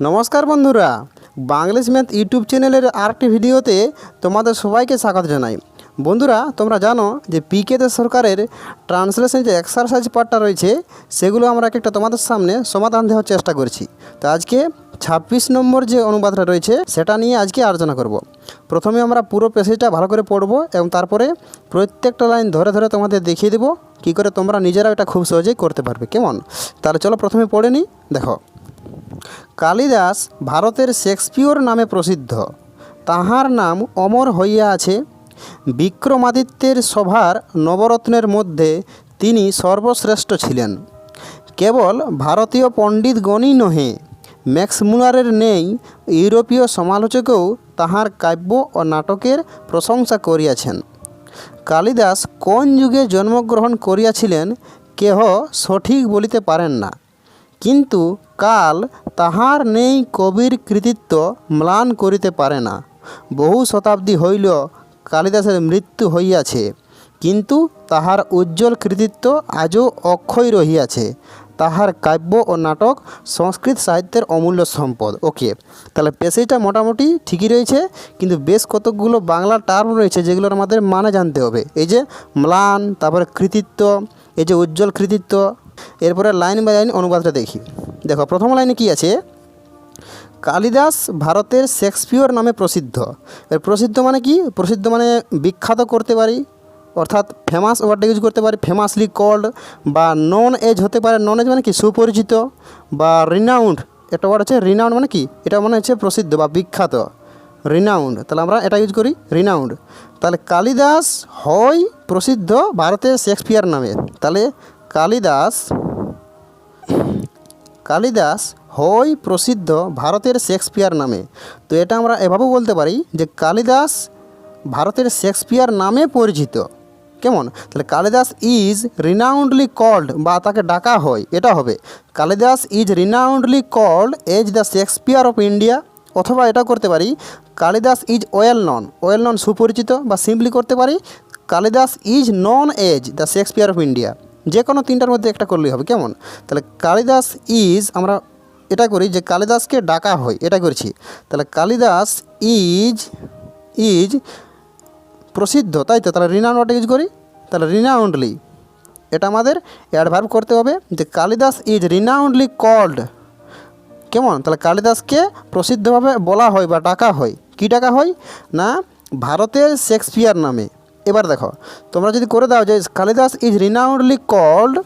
নমস্কার বন্ধুরা, Banglish math YouTube চ্যানেলের আরেকটি ভিডিওতে তোমাদের সবাইকে স্বাগত জানাই। বন্ধুরা, তোমরা জানো যে পিকে সরকারের ট্রান্সলেশন যে এক্সারসাইজ পার্টটা রয়েছে সেগুলো আমরা একটা তোমাদের সামনে সমাধান দেওয়ার চেষ্টা করছি। তো আজকে 26 নম্বর যে অনুবাদটা রয়েছে সেটা নিয়ে আজকে আলোচনা করব। প্রথমে আমরা পুরো প্যাসেজটা ভালো করে পড়ব এবং তারপরে প্রত্যেকটা লাইন ধরে ধরে তোমাদের দেখিয়ে দেবো কী করে তোমরা নিজেরাও এটা খুব সহজেই করতে পারবে। কেমন? তাহলে চলো প্রথমে পড়ে নিই। দেখো, কালিদাস ভারতের শেক্সপিয়র নামে প্রসিদ্ধ, তাহার নাম অমর হইয়া আছে। বিক্রমাদিত্যের সভার নবরত্নের মধ্যে তিনি সর্বশ্রেষ্ঠ ছিলেন। কেবল ভারতীয় পণ্ডিতগণই নহে, ম্যাক্স মুলারের নেই ইউরোপীয় সমালোচকও তাহার কাব্য ও নাটকের প্রশংসা করিয়াছেন। কালিদাস কোন যুগে জন্মগ্রহণ করিয়াছিলেন কেহ সঠিক বলিতে পারেন না, কিন্তু কাল তাহার নেই কবির কৃতিত্ব ম্লান করিতে পারে না। বহু শতাব্দী হইল কালিদাসের মৃত্যু হইয়াছে, কিন্তু তাহার উজ্জ্বল কৃতিত্ব আজও অক্ষয় রহিয়াছে। তাহার কাব্য ও নাটক সংস্কৃত সাহিত্যের অমূল্য সম্পদ। ওকে, তাহলে পেসেজটা মোটামুটি ঠিকই রয়েছে, কিন্তু বেশ কতকগুলো বাংলা টার্ম রয়েছে যেগুলোর আমাদের মানে জানতে হবে। এই যে ম্লান, তারপরে কৃতিত্ব, এই যে উজ্জ্বল কৃতিত্ব। এরপরে লাইন বাই লাইন অনুবাদটা দেখি। দেখো, প্রথম লাইনে কি আছে? কালিদাস ভারতের শেক্সপিয়র নামে প্রসিদ্ধ। এর প্রসিদ্ধ মানে কি? প্রসিদ্ধ মানে বিখ্যাত করতে পারি, অর্থাৎ ফেমাস ওয়ার্ডটা ইউজ করতে পারি। ফেমাসলি কল্ড বা নন এজ হতে পারে। নন এজ মানে কি? সুপরিচিত। বা রিনাউন্ড, একটা ওয়ার্ড আছে রিনাউন্ড মানে কি? এটা মানে হচ্ছে প্রসিদ্ধ বা বিখ্যাত, রিনাউন্ড। তাহলে আমরা এটা ইউজ করি, রিনাউন্ড। তাহলে কালিদাস হয় প্রসিদ্ধ ভারতের শেক্সপিয়র নামে। তাহলে কালিদাস হয় প্রসিদ্ধ ভারতের শেক্সপিয়র নামে। তো এটা আমরা এভাবেও বলতে পারি যে কালিদাস ভারতের শেক্সপিয়র নামে পরিচিত। কেমন? তাহলে কালিদাস ইজ রিনাউন্ডলি কল্ড, বা তাকে ডাকা হয়, এটা হবে Kalidas is renownedly called as the Shakespeare of India. অথবা এটা করতে পারি কালিদাস ইজ ওয়েল নন সুপরিচিত, বা সিম্পলি করতে পারি Kalidas is known as the Shakespeare of India. যে কোনো তিনটার মধ্যে একটা করলেই হবে। কেমন? তাহলে কালিদাস ইজ, আমরা এটা করি যে কালিদাসকে ডাকা হয়, এটা করছি। তাহলে কালিদাস ইজ প্রসিদ্ধ, তাই তো? তাহলে রিনাউন্ড ওয়ার্ড ইউজ করি। তাহলে রিনাউন্ডলি, এটা আমাদের অ্যাডভার্ব করতে হবে যে কালিদাস ইজ রিনাউন্ডলি কল্ড। কেমন? তাহলে কালিদাসকে প্রসিদ্ধভাবে বলা হয় বা ডাকা হয়। কি ডাকা হয়? না, ভারতের শেক্সপিয়র নামে। এবার দেখো, তোমরা যদি করে দাও যে Kalidas is renownedly called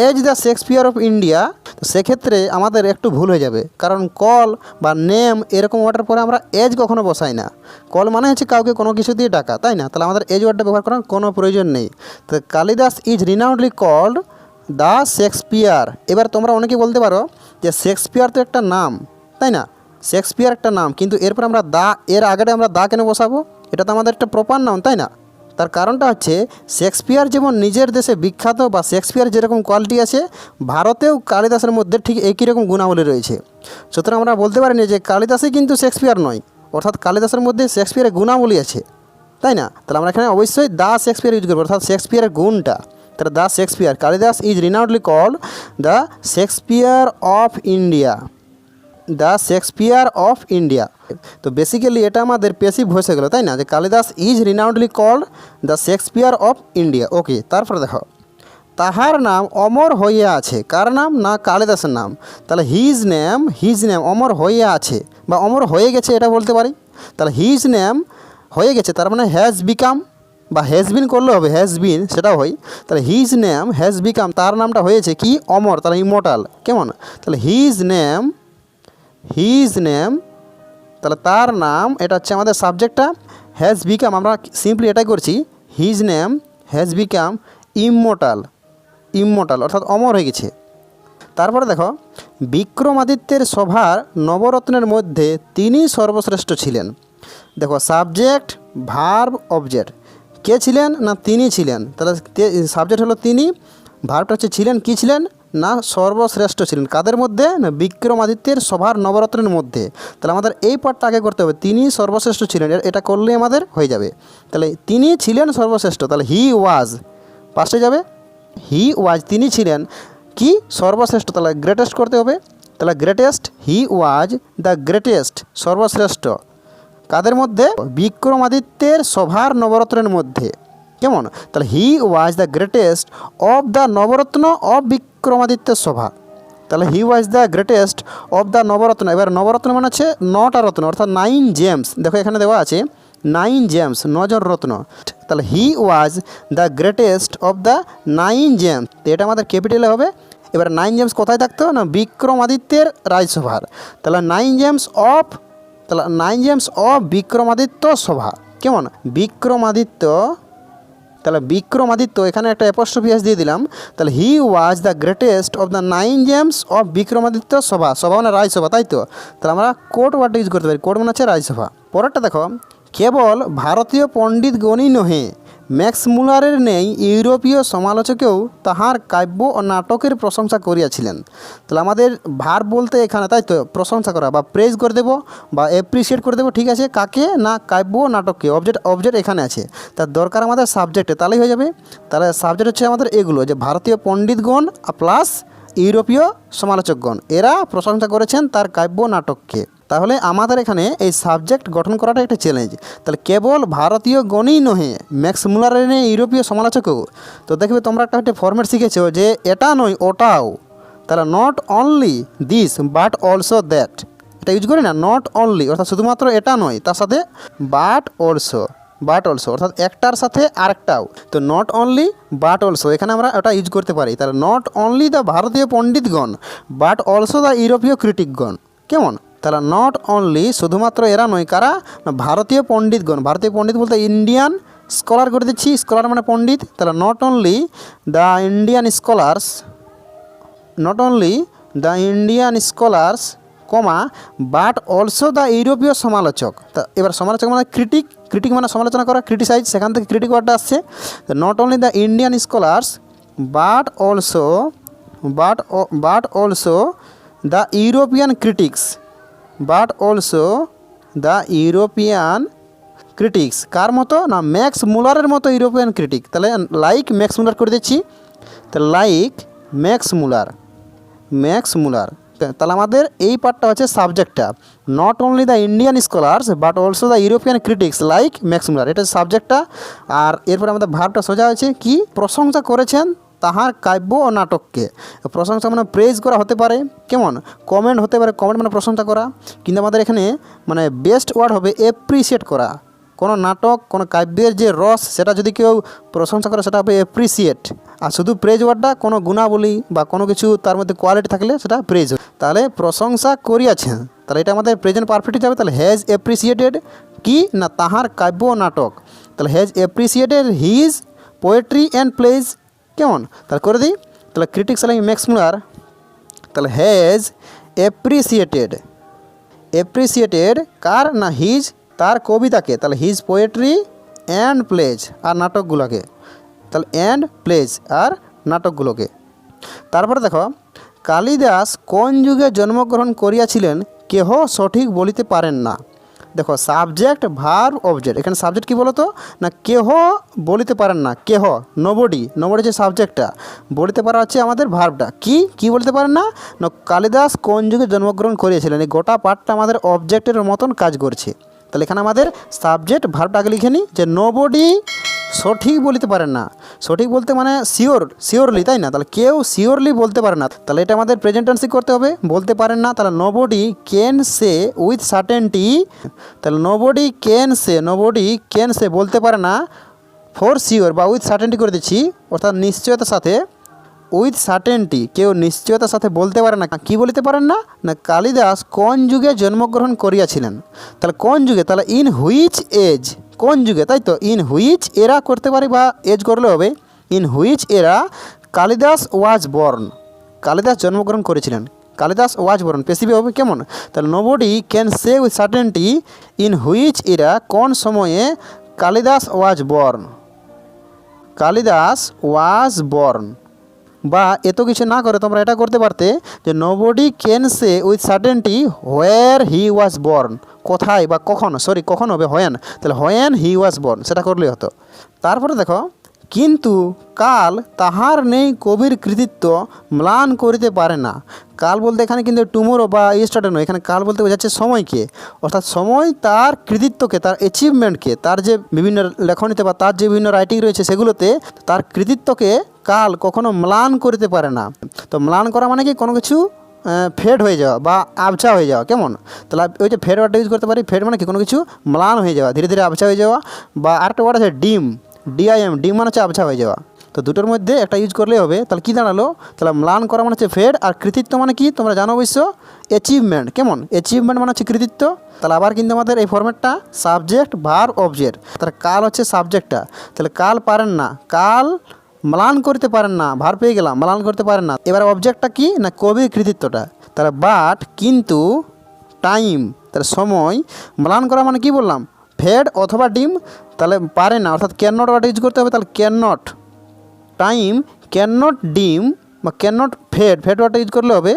as the Shakespeare of India, তো সেক্ষেত্রে আমাদের একটু ভুল হয়ে যাবে, কারণ কল বা নেম এরকম ওয়ার্ডের পরে আমরা এজ কখনো বসাই না। কল মানে হচ্ছে কাউকে কোনো কিছু দিয়ে ডাকা, তাই না? তাহলে আমাদের এজ ওয়ার্ডটা ব্যবহার করার কোনো প্রয়োজন নেই। তো Kalidas is renownedly called the Shakespeare. এবার তোমরা অনেকে বলতে পারো যে শেক্সপিয়র তো একটা নাম, তাই না? শেক্সপিয়র একটা নাম, কিন্তু এরপর আমরা এর আগেটা আমরা দা কেন বসাবো? এটা তো আমাদের একটা প্রপার নাম, তাই না? তার কারণটা হচ্ছে শেক্সপিয়র যেমন নিজের দেশে বিখ্যাত, বা শেক্সপিয়র যেরকম কোয়ালিটি আছে, ভারতেও কালিদাসের মধ্যে ঠিক একই রকম গুণাবলী রয়েছে। সুতরাং আমরা বলতে পারি না যে কালিদাসই কিন্তু শেক্সপিয়র নয়, অর্থাৎ কালিদাসের মধ্যে শেক্সপিয়রের গুণাবলী আছে, তাই না? তাহলে আমরা এখানে অবশ্যই দা শেক্সপিয়র ইউজ করবো, অর্থাৎ শেক্সপিয়রের গুণটা। তাহলে the Shakespeare, Kalidas is renownedly called the Shakespeare of India, the Shakespeare of India. তো বেসিক্যালি এটা আমাদের পেসিভ ভয়েস হয়ে গেল, তাই না? যে Kalidas is renownedly called the Shakespeare of India. Okay, তারপরে দেখো, তাহার নাম অমর হইয়া আছে। কার নাম? না, কালিদাসের নাম। তাহলে হিজ নেম অমর হইয়া আছে বা অমর হয়ে গেছে, এটা বলতে পারি। তাহলে হিজ নেম হয়ে গেছে, তার মানে হ্যাজ বিকাম, বা হ্যাজ বিন করলে হবে, হ্যাজ বিন সেটাও হয়। তাহলে হিজ নেম হ্যাজ বিকাম, তার নামটা হয়েছে কি? অমর, তাহলে ইমর্টাল। কেমন? তাহলে হিজ নেম, তাহলে তার নাম, এটা হচ্ছে আমাদের সাবজেক্টটা, হ্যাজ বিকাম। আমরা সিম্পলি এটাই করছি, his name has become immortal, অর্থাৎ অমর হয়ে গেছে। তারপরে দেখো, বিক্রমাদিত্যের সভার নবরত্নের মধ্যে তিনি সর্বশ্রেষ্ঠ ছিলেন। দেখো, সাবজেক্ট, ভার্ব, অবজেক্ট। কে ছিলেন? না, তিনি ছিলেন। তাহলে সাবজেক্ট হলো তিনি, ভার্বটা হচ্ছে ছিলেন। কি ছিলেন? না, সর্বশ্রেষ্ঠ ছিলেন। কাদের মধ্যে? না, বিক্রমাদিত্যের সভার নবরত্নের মধ্যে। তাহলে আমাদের এই পার্টটা আগে করতে হবে, তিনি সর্বশ্রেষ্ঠ ছিলেন, এটা করলেই আমাদের হয়ে যাবে। তাহলে তিনি ছিলেন সর্বশ্রেষ্ঠ, তাহলে হি ওয়াজ, পাশে যাবে হি ওয়াজ, তিনি ছিলেন কি? সর্বশ্রেষ্ঠ। তাহলে গ্রেটেস্ট করতে হবে, তাহলে greatest, he was the greatest, সর্বশ্রেষ্ঠ কাদের মধ্যে? বিক্রমাদিত্যের সভার নবরত্নের মধ্যে। কেমন? তাহলে he was the greatest of the Navaratna of বিক্রমাদিত্যের সভা। তাহলে he was the greatest of the Navaratna. এবার নবরত্ন মানে হচ্ছে 9টা রত্ন, অর্থাৎ 9 জেমস। দেখো এখানে দেওয়া আছে 9 জেমস, 9জন রত্ন। তাহলে he was the greatest of the 9 gems, তো এটা আমাদের ক্যাপিটালে হবে। এবার 9 জেমস কোথায় থাকতো? না বিক্রমাদিত্যের রাজসভার। তাহলে 9 জেমস অফ, তাহলে 9 জেমস অফ বিক্রমাদিত্য সভা। কেমন? বিক্রমাদিত্য, তাহলে বিক্রমাদিত্য এখানে একটা অ্যাপোস্ট্রফি এস দিয়ে দিলাম। তাহলে he was the greatest of the 9 gems of Vikramaditya সভা। সভা মানে রাজসভা, তাই তো? তাহলে আমরা কোর্ট ওয়ার্ডটা ইউজ করতে পারি। কোর্ট মানে হচ্ছে রাজসভা। পরেরটা দেখো, কেবল ভারতীয় পণ্ডিতগণই নহে, ম্যাক্স মুলারের নেই ইউরোপীয় সমালোচকেও তাহার কাব্য ও নাটকের প্রশংসা করিয়াছিলেন। তাহলে আমাদের ভার বলতে এখানে, তাই তো, প্রশংসা করা বা প্রেজ করে দেবো বা অ্যাপ্রিসিয়েট করে দেবো। ঠিক আছে, কাকে? না কাব্য ও নাটককে। অবজেক্ট এখানে আছে, তার দরকার আমাদের সাবজেক্টে, তাহলেই হয়ে যাবে। তাহলে সাবজেক্ট হচ্ছে আমাদের এগুলো, যে ভারতীয় পণ্ডিতগণ প্লাস ইউরোপীয় সমালোচকগণ, এরা প্রশংসা করেছেন তার কাব্য নাটককে। তাহলে আমাদের এখানে এই সাবজেক্ট গঠন করাটা একটা চ্যালেঞ্জ। তাহলে কেবল ভারতীয় গণই নহে, ম্যাক্স মুলারের নেই ইউরোপীয় সমালোচকও। তো দেখবে তোমরা একটা ফরম্যাট শিখেছো যে এটা নয় ওটাও। তাহলে not only this but also that, এটা ইউজ করি না। নট অনলি অর্থাৎ শুধুমাত্র এটা নয়, তার সাথে বাট অলসো, অর্থাৎ একটার সাথে আরেকটাও। তো নট অনলি বাট অলসো, এখানে আমরা ওটা ইউজ করতে পারি। তাহলে নট অনলি দ্য ভারতীয় পণ্ডিতগণ বাট অলসো দ্য ইউরোপীয় ক্রিটিকগণ। কেমন? তাহলে নট অনলি শুধুমাত্র এরা নয়, কারা? না ভারতীয় পণ্ডিতগণ। ভারতীয় পণ্ডিত বলতে ইন্ডিয়ান স্কলার করে দিচ্ছি, স্কলার মানে পণ্ডিত। তাহলে not only the Indian scholars, not only the Indian scholars comma but also the ইউরোপীয় সমালোচক। তা এবার সমালোচক মানে ক্রিটিক, ক্রিটিক মানে সমালোচনা করা, ক্রিটিসাইজ, সেখান থেকে ক্রিটিক ওয়ার্ডটা আসছে। Not only the Indian scholars but also the European critics, but also the European critics. কার মতো? না ম্যাক্স মুলারের মতো ইউরোপিয়ান ক্রিটিক। তাহলে লাইক ম্যাক্স মুলার করে দিচ্ছি। তাহলে লাইক ম্যাক্স মুলার। তাহলে আমাদের এই পার্টটা হচ্ছে সাবজেক্টটা, not only the Indian scholars but also the European critics like Max মুলার, এটা সাবজেক্টটা। আর এরপরে আমাদের ভার্বটা সোজা হয়েছে কি? প্রশংসা করেছেন তাহার কাব্য ও নাটককে। প্রশংসা মানে প্রেজ করা হতে পারে, কেমন? কমেন্ট হতে পারে, কমেন্ট মানে প্রশংসা করা। কিন্তু আমাদের এখানে মানে বেস্ট ওয়ার্ড হবে অ্যাপ্রিসিয়েট করা। কোনো নাটক, কোনো কাব্যের যে রস, সেটা যদি কেউ প্রশংসা করে সেটা হবে অ্যাপ্রিসিয়েট। আর শুধু প্রেজ ওয়ার্ডটা কোনো গুণাবলী বা কোনো কিছু তার মধ্যে কোয়ালিটি থাকলে সেটা প্রেজ। তাহলে প্রশংসা করিয়াছেন, তাহলে এটা আমাদের প্রেজেন্ট পারফেক্ট যাবে। তাহলে হ্যাজ অ্যাপ্রিসিয়েটেড কি? না তাহার কাব্য ও নাটক। তাহলে has appreciated his poetry and plays. কেমন? তাহলে করে দিই। তাহলে ক্রিটিক্স লাইক ম্যাক্স মুলার, তাহলে হ্যাজ অ্যাপ্রিসিয়েটেড কার? না হিজ, তার কবিতাকে। তাহলে হিজ পোয়েট্রি অ্যান্ড প্লেজ আর নাটকগুলোকে, তাহলে অ্যান্ড প্লেজ আর নাটকগুলোকে। তারপরে দেখো, কালিদাস কোন যুগে জন্মগ্রহণ করিয়াছিলেন কেহ সঠিক বলিতে পারেন না। দেখো সাবজেক্ট ভার্ব অবজেক্ট, এখানে সাবজেক্ট কী বলো তো? না কেহ বলিতে পারেন না, কেহ নোবডি, যে সাবজেক্টটা, বলিতে পারা হচ্ছে আমাদের ভার্বটা। কি বলতে পারেন না? না কালিদাস কোন যুগে জন্মগ্রহণ করিয়েছিলেন, এই গোটা পার্টটা আমাদের অবজেক্টের মতন কাজ করছে। তাহলে এখানে আমাদের সাবজেক্ট ভার্বটা আগে লিখে নিই, যে নোবডি সঠিক বলিতে পারেন না। সঠিক বলতে মানে শিওরলি, তাই না? তাহলে কেউ শিওরলি বলতে পারে না, তাহলে এটা আমাদের প্রেজেন্ট টেন্সে করতে হবে, বলতে পারেন না। তাহলে nobody can say with certainty, তাহলে নোবডি ক্যান সে বলতে পারে না ফর শিওর বা উইথ সার্টেনটি করে দিচ্ছি, অর্থাৎ নিশ্চয়তার সাথে। উইথ সার্টেনটি, কেউ নিশ্চয়তার সাথে বলতে পারে না। কি বলতে পারেন না? না কালিদাস কোন যুগে জন্মগ্রহণ করিয়াছিলেন। তাহলে কোন যুগে? তাহলে ইন হুইচ এজ, কোন যুগে, তাই তো? ইন হুইচ এরা করতে পারি বা এজ করলে হবে। ইন হুইচ এরা কালিদাস ওয়াজ বর্ন, কালিদাস জন্মগ্রহণ করেছিলেন। কালিদাস ওয়াজ বর্ন পেসিভে হবে, কেমন? তাহলে nobody can say with certainty in which এরা কোন সময়ে কালিদাস ওয়াজ বর্ন। বা এত কিছু না করে তোমরা এটা করতে পারতে, যে nobody can say with certainty where he was born, কোথায় বা কখন, কখন হবে হোয়েন, তাহলে হোয়েন হি ওয়াজ বর্ন, সেটা করলেই হতো। তারপরে দেখো, কিন্তু কাল তাহার নেই কবির কৃতিত্ব ম্লান করিতে পারে না। কাল বলতে এখানে কিন্তু টুমোরো বা ইয়েস্টারডে নয়, এখানে কাল বলতে বোঝাচ্ছে সময়কে, অর্থাৎ সময় তার কৃতিত্বকে, তার অ্যাচিভমেন্টকে, তার যে বিভিন্ন লেখনীতে বা তার যে বিভিন্ন রাইটিং রয়েছে সেগুলোতে তার কৃতিত্বকে কাল কখনো ম্লান করিতে পারে না। তো ম্লান করা মানে কি কোনো কিছু ফেড হয়ে যাওয়া বা আবছা হয়ে যাওয়া, কেমন? তাহলে ওই যে ফেড ওয়ার্ডটা ইউজ করতে পারি। ফেড মানে কি কোনো কিছু ম্লান হয়ে যাওয়া, ধীরে ধীরে আবছা হয়ে যাওয়া। বা আরেকটা ওয়ার্ড আছে ডিম, ডিআইএম, ডিম মানে হচ্ছে আবছা হয়ে যাওয়া। তো দুটোর মধ্যে একটা ইউজ করলেই হবে। তাহলে কী দাঁড়ালো? তাহলে ম্লান করা মানে হচ্ছে ফেড, আর কৃতিত্ব মানে কি তোমরা জানো অবশ্য, অ্যাচিভমেন্ট, কেমন? অ্যাচিভমেন্ট মানে হচ্ছে কৃতিত্ব। তাহলে আবার কিন্তু আমাদের এই ফরম্যাটটা সাবজেক্ট ভার্ব অবজেক্ট। তাহলে কাল হচ্ছে সাবজেক্টটা, তাহলে কাল পারেন না, কাল ম্লান করতে পারেন না, ভার পেয়ে গেলাম, ম্লান করতে পারেন না। এবার অবজেক্টটা কি না, কবির কৃতিত্বটা। তাহলে বাট কিন্তু টাইম, তাহলে সময়, ম্লান করা মানে কি বললাম, ফেড অথবা ডিম। তাহলে পারে না অর্থাৎ ক্যান নট ওয়ার্ড ইউজ করতে হবে। তাহলে can not time, can not ডিম বা ক্যান নট ফেড, ফেড ওয়ার্ডটা ইউজ করলে হবে।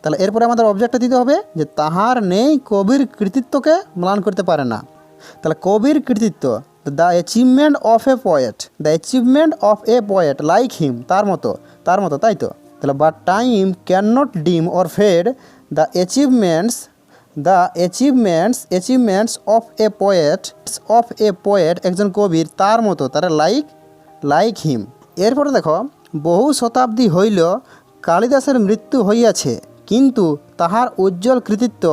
তাহলে এরপরে আমাদের অবজেক্টটা দিতে হবে যে তাহার নেই কবির কৃতিত্বকে ম্লান করতে পারে না। তাহলে কবির কৃতিত্ব, the achievement of a poet, the achievement of a poet like him, তার মতো, তার মতো, তাই তো? তাহলে but time can not dim or fade the achievements, the achievements of a poet, একজন কবির তার মতো, তারা লাইক হিম। এরপরে দেখো, বহু শতাব্দী হইল কালিদাসের মৃত্যু হইয়াছে, কিন্তু তাহার উজ্জ্বল কৃতিত্ব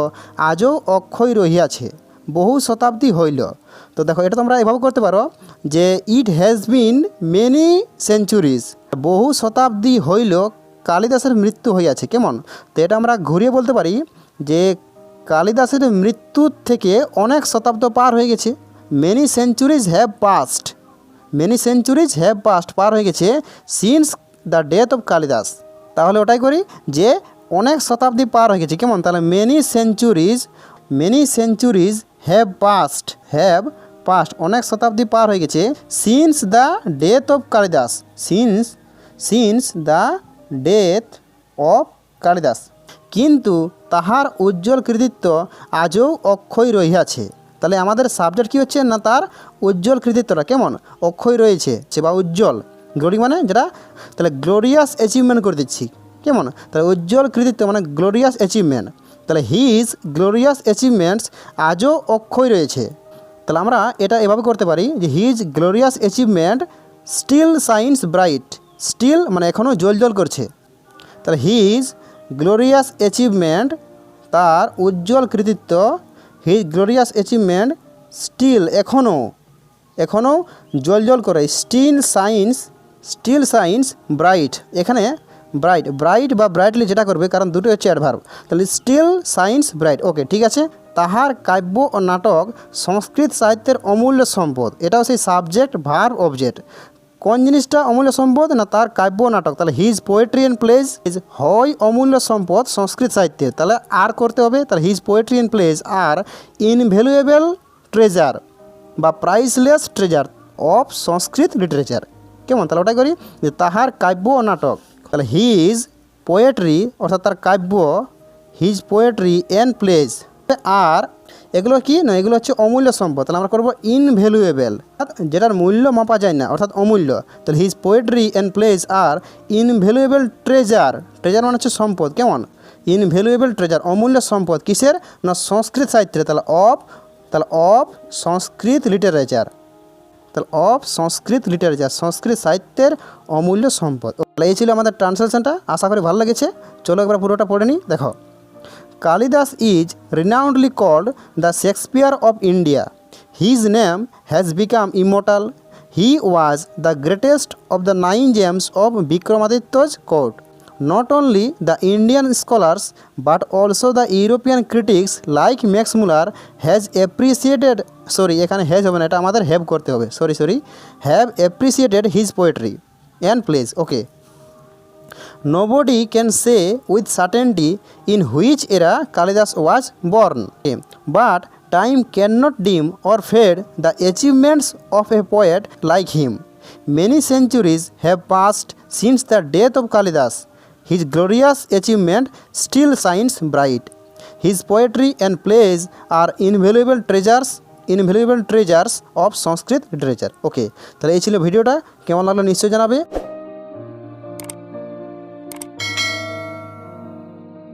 আজও অক্ষয় রহিয়াছে। বহু শতাব্দী হইল, তো দেখো এটা তোমরা এভাবে করতে পারো যে it has been many centuries, বহু শতাব্দী হইল কালিদাসের মৃত্যু হইয়াছে, কেমন? তো এটা আমরা ঘুরিয়ে বলতে পারি যে কালিদাসের মৃত্যুর থেকে অনেক শতাব্দ পার হয়ে গেছে। Many centuries have passed, many centuries have passed, পার হয়ে গেছে since the death of Kalidas. তাহলে ওটাই করি যে অনেক শতাব্দী পার হয়ে গেছে, কেমন? তাহলে মেনি সেঞ্চুরিজ হ্যাভ পাস্ট, অনেক শতাব্দী পার হয়ে গেছে since the death of Kalidas, since the death of Kalidas, কিন্তু তাহার উজ্জ্বল কৃতিত্ব আজও অক্ষয় রহিয়াছে। তাহলে আমাদের সাবজেক্ট কী হচ্ছে না, তার উজ্জ্বল কৃতিত্বটা কেমন অক্ষয় রয়েছে বা উজ্জ্বল, গ্লোরি মানে যেটা, তাহলে গ্লোরিয়াস অ্যাচিভমেন্ট করে দিচ্ছি, কেমন? তাহলে উজ্জ্বল কৃতিত্ব মানে গ্লোরিয়াস অ্যাচিভমেন্ট, তাহলে হিজ গ্লোরিয়াস অ্যাচিভমেন্টস আজও অক্ষয় রয়েছে। তাহলে আমরা এটা এভাবে করতে পারি যে his glorious achievement still shines bright, still মানে এখনও জ্বল করছে। তাহলে হিজ গ্লোরিয়াস অ্যাচিভমেন্ট, তার উজ্জ্বল কৃতিত্ব, হিজ গ্লোরিয়াস অ্যাচিভমেন্ট স্টিল এখনও জ্বল করে, স্টিল শাইনস ব্রাইট। এখানে ব্রাইট বা ব্রাইটলি যেটা করবে, কারণ দুটো হচ্ছে অ্যাডভার্ব, তাহলে স্টিল শাইনস ব্রাইট। ওকে, ঠিক আছে। তাহার কাব্য ও নাটক সংস্কৃত সাহিত্যের অমূল্য সম্পদ, এটাও সেই সাবজেক্ট ভার্ব অবজেক্ট। কোন জিনিসটা অমূল্য সম্পদ না, তার কাব্য নাটক। তাহলে হিজ পোয়েট্রি অ্যান্ড প্লেজ হয় অমূল্য সম্পদ সংস্কৃত সাহিত্যের, তাহলে আর করতে হবে। তাহলে his poetry and plays are invaluable treasure বা priceless treasure of Sanskrit literature, কেমন? তাহলে ওটাই করি যে তাহার কাব্য ও নাটক, তাহলে হিজ পোয়েট্রি অর্থাৎ তার কাব্য, হিজ পোয়েট্রি অ্যান্ড প্লেজ, আর এগুলো কি না, এগুলো হচ্ছে অমূল্য সম্পদ। তাহলে আমরা করবো ইনভ্যালুয়েবল, যেটার মূল্য মাপা যায় না, অর্থাৎ অমূল্য। তাহলে his poetry and plays are invaluable treasure, treasure মানে হচ্ছে সম্পদ, কেমন? ইনভ্যালুয়েবল ট্রেজার, অমূল্য সম্পদ, কিসের না, সংস্কৃত সাহিত্যের। তাহলে অফ সংস্কৃত লিটারেচার, তাহলে অফ সংস্কৃত লিটারেচার, সংস্কৃত সাহিত্যের অমূল্য সম্পদ। তাহলে এই ছিল আমাদের ট্রান্সলেশনটা, আশা করি ভালো লেগেছে। চলো একবার পুরোটা পড়ে নিই। দেখো, Kalidas is renownedly called the Shakespeare of India. His name has become immortal. He was the greatest of the 9 James of Vikramaditya's court. Not only the Indian scholars but also the European critics like Max Muller has appreciated, এখানে has হবে না, এটা আমাদের have করতে হবে, have appreciated his poetry and plays. Okay. Nobody can say with certainty in which era Kalidas was born, but time cannot dim or fade the achievements of a poet like him. Many centuries have passed since the death of Kalidas. His glorious achievement still shines bright. His poetry and plays are invaluable treasures of Sanskrit literature. ওকে, তাহলে এই ছিল ভিডিওটা। কেমন লাগলো নিশ্চয়ই জানাবে।